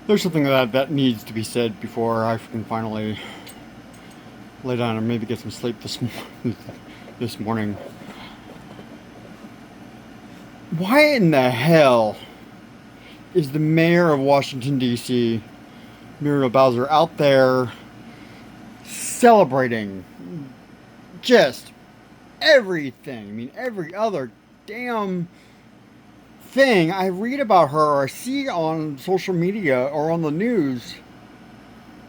There's something that needs to be said before I can finally lay down and maybe get some sleep this morning. Why in the hell is the mayor of Washington, D.C., Muriel Bowser, out there celebrating just everything? I mean, every other damn thing I read about her or I see on social media or on the news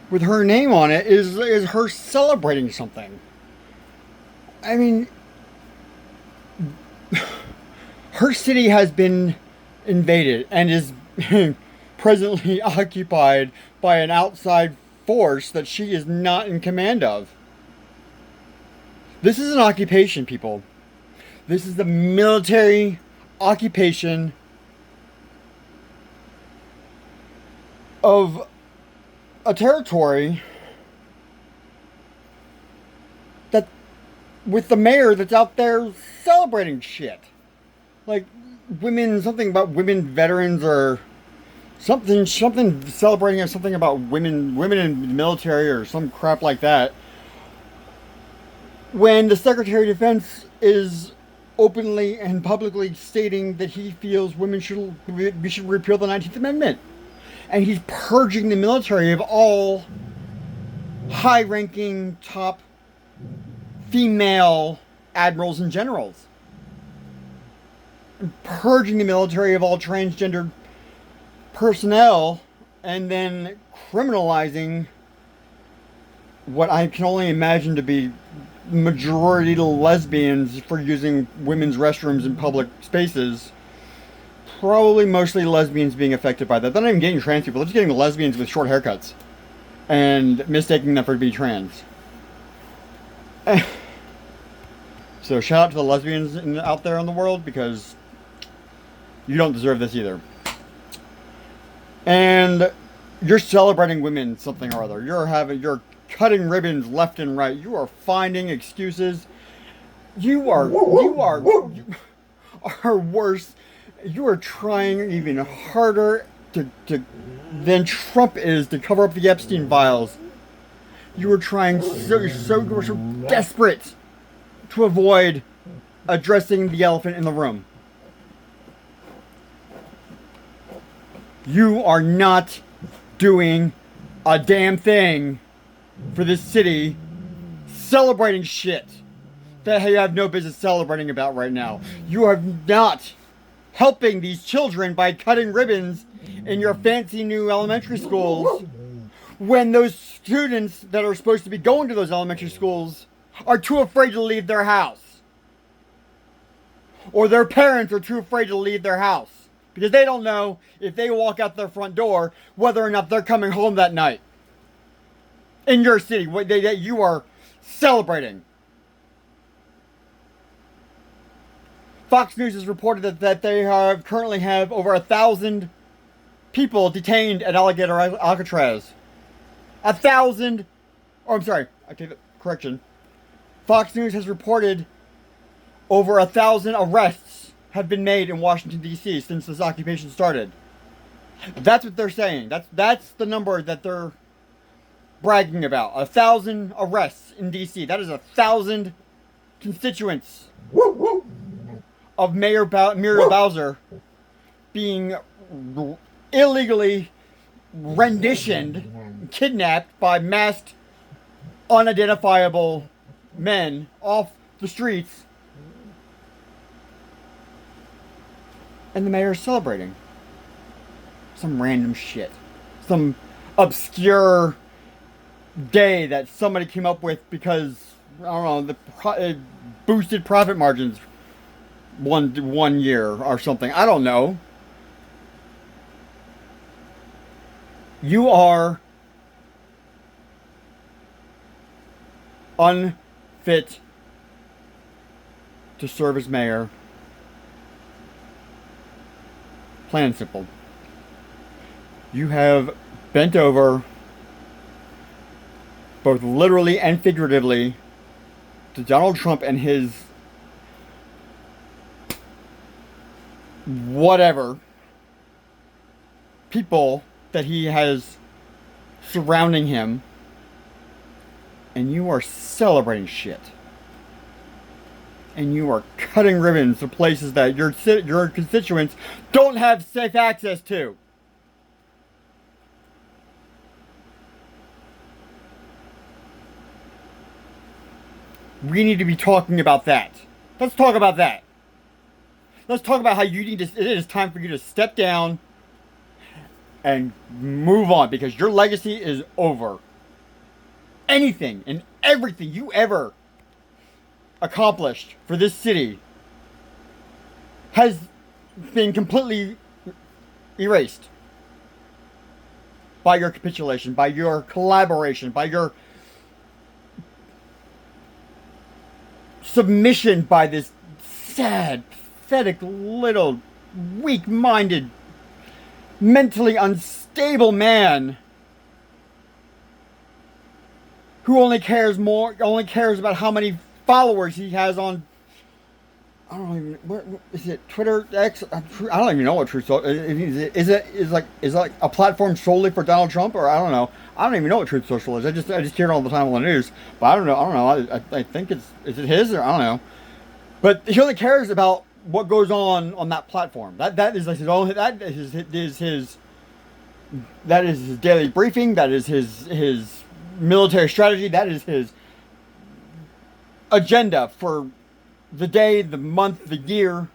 with her name on it is her celebrating something. I mean, her city has been invaded and is presently occupied by an outside force that she is not in command of. This is an occupation, people. This is the military occupation of a territory that, with the mayor that's out there celebrating shit. Like something about women veterans or something celebrating something about women in the military or some crap like that. When the Secretary of Defense is openly and publicly stating that he feels we should repeal the 19th Amendment. And he's purging the military of all high-ranking top female admirals and generals. And purging the military of all transgender personnel and then criminalizing what I can only imagine to be majority lesbians for using women's restrooms in public spaces. Probably mostly lesbians being affected by that. They're not even getting trans people. They're just getting lesbians with short haircuts and mistaking them for to be trans. So shout out to the lesbians out there in the world, because you don't deserve this either. And you're celebrating women something or other. You're cutting ribbons left and right. You are finding excuses. You are worse. You are trying even harder than Trump is to cover up the Epstein files. You are trying so desperate to avoid addressing the elephant in the room. You are not doing a damn thing for this city, celebrating shit that you have no business celebrating about right now. You are not helping these children by cutting ribbons in your fancy new elementary schools when those students that are supposed to be going to those elementary schools are too afraid to leave their house. Or their parents are too afraid to leave their house because they don't know if they walk out their front door whether or not they're coming home that night. In your city, that you are celebrating. Fox News has reported that they currently have over 1,000 people detained at Alcatraz. 1,000, oh, I'm sorry, I take that correction. Fox News has reported over 1,000 arrests have been made in Washington, D.C. since this occupation started. That's what they're saying. That's the number that they're bragging about. 1,000 arrests in D.C. That is 1,000 constituents of Mayor Muriel Bowser being illegally renditioned, kidnapped by masked, unidentifiable men off the streets. And the mayor is celebrating some random shit. Some obscure day that somebody came up with because, I don't know, it boosted profit margins one year or something. I don't know. You are unfit to serve as mayor. Plain and simple. You have bent over, both literally and figuratively, to Donald Trump and his whatever people that he has surrounding him, and you are celebrating shit. And you are cutting ribbons to places that your constituents don't have safe access to. We need to be talking about that. Let's talk about that. Let's talk about how you need to. It is time for you to step down and move on, because your legacy is over. Anything and everything you ever accomplished for this city has been completely erased by your capitulation, by your collaboration, by your submission by this sad, pathetic, little, weak-minded, mentally unstable man who only cares about how many followers he has on, I don't even, what is it, Twitter, X? I don't even know what Truth Social is. Is like a platform solely for Donald Trump, or I don't know. I don't even know what Truth Social is. I just hear it all the time on the news, but I don't know. I think is it his, or I don't know. But he only cares about what goes on that platform. That is like his own. That is his daily briefing. That is his military strategy. That is his agenda for the day, the month, the year,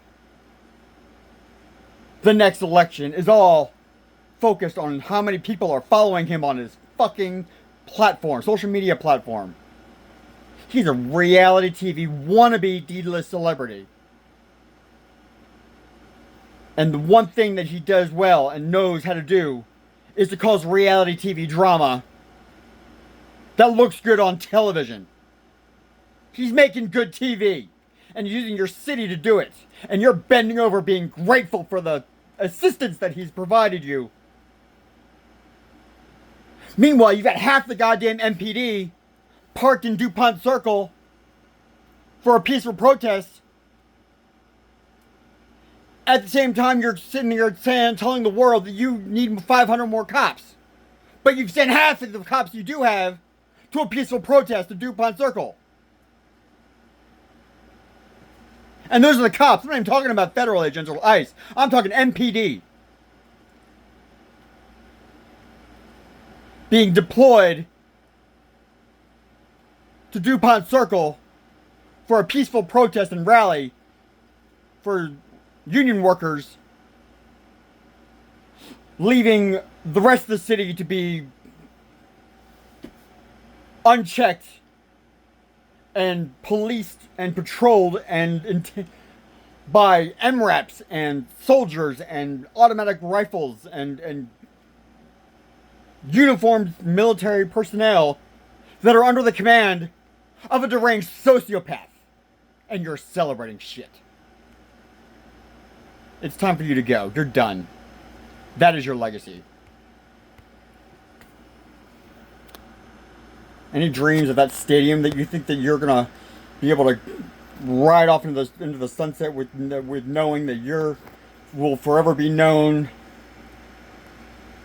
the next election is all focused on how many people are following him on his fucking platform, social media platform. He's a reality TV wannabe D-list celebrity. And the one thing that he does well and knows how to do is to cause reality TV drama that looks good on television. He's making good TV and using your city to do it. And you're bending over being grateful for the assistance that he's provided you. Meanwhile, you've got half the goddamn MPD parked in DuPont Circle for a peaceful protest. At the same time, you're sitting here telling the world that you need 500 more cops. But you've sent half of the cops you do have to a peaceful protest at DuPont Circle. And those are the cops. I'm not even talking about federal agents or ICE. I'm talking MPD. Being deployed to DuPont Circle for a peaceful protest and rally for union workers, leaving the rest of the city to be unchecked and policed and patrolled and by MRAPs and soldiers and automatic rifles and uniformed military personnel that are under the command of a deranged sociopath. And you're celebrating shit. It's time for you to go. You're done. That is your legacy. Any dreams of that stadium that you think that you're gonna be able to ride off into the sunset with knowing that you will forever be known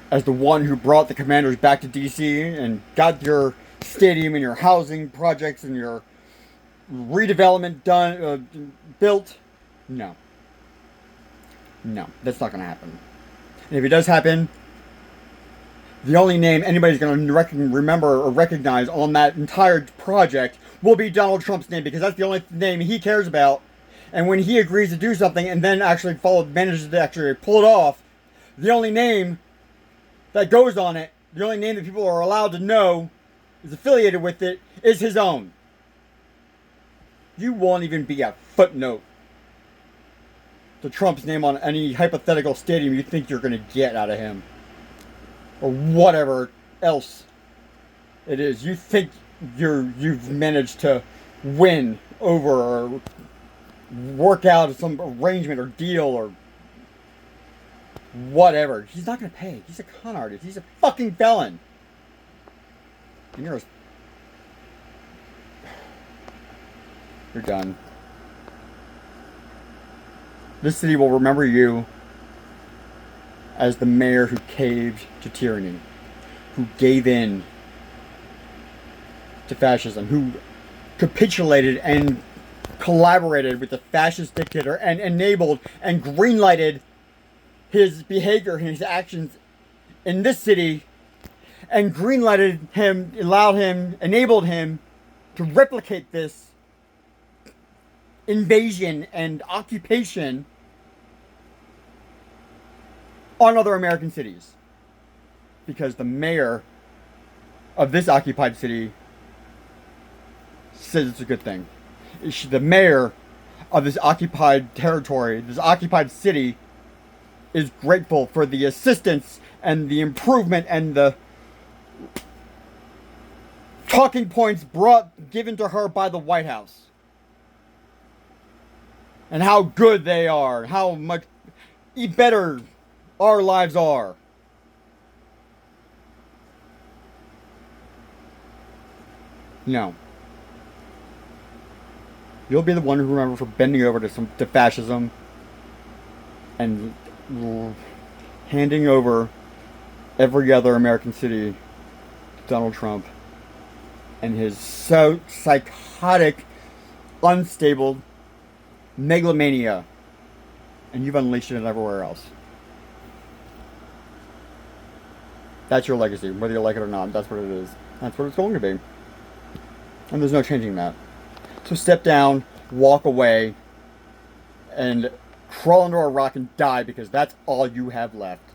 as the one who brought the Commanders back to DC and got your stadium and your housing projects and your redevelopment built? No, that's not gonna happen. And if it does happen, the only name anybody's going to remember or recognize on that entire project will be Donald Trump's name, because that's the only name he cares about. And when he agrees to do something and then actually manages to actually pull it off, the only name that goes on it, the only name that people are allowed to know is affiliated with it, is his own. You won't even be a footnote to Trump's name on any hypothetical stadium you think you're going to get out of him. Or whatever else it is you think you've managed to win over or work out some arrangement or deal or whatever. He's not going to pay. He's a con artist. He's a fucking felon. And you're done. This city will remember you as the mayor who caved to tyranny, who gave in to fascism, who capitulated and collaborated with the fascist dictator and enabled and greenlighted his behavior and his actions in this city, and greenlighted him, allowed him, enabled him to replicate this invasion and occupation on other American cities. Because the mayor of this occupied city says it's a good thing. The mayor of this occupied territory, this occupied city, is grateful for the assistance and the improvement and the talking points given to her by the White House. And how good they are, how much better our lives are. No. You'll be the one who remember for bending over to fascism and handing over every other American city to Donald Trump and his so psychotic, unstable megalomania, and you've unleashed it everywhere else. That's your legacy, whether you like it or not. That's what it is. That's what it's going to be. And there's no changing that. So step down, walk away, and crawl under a rock and die, because that's all you have left.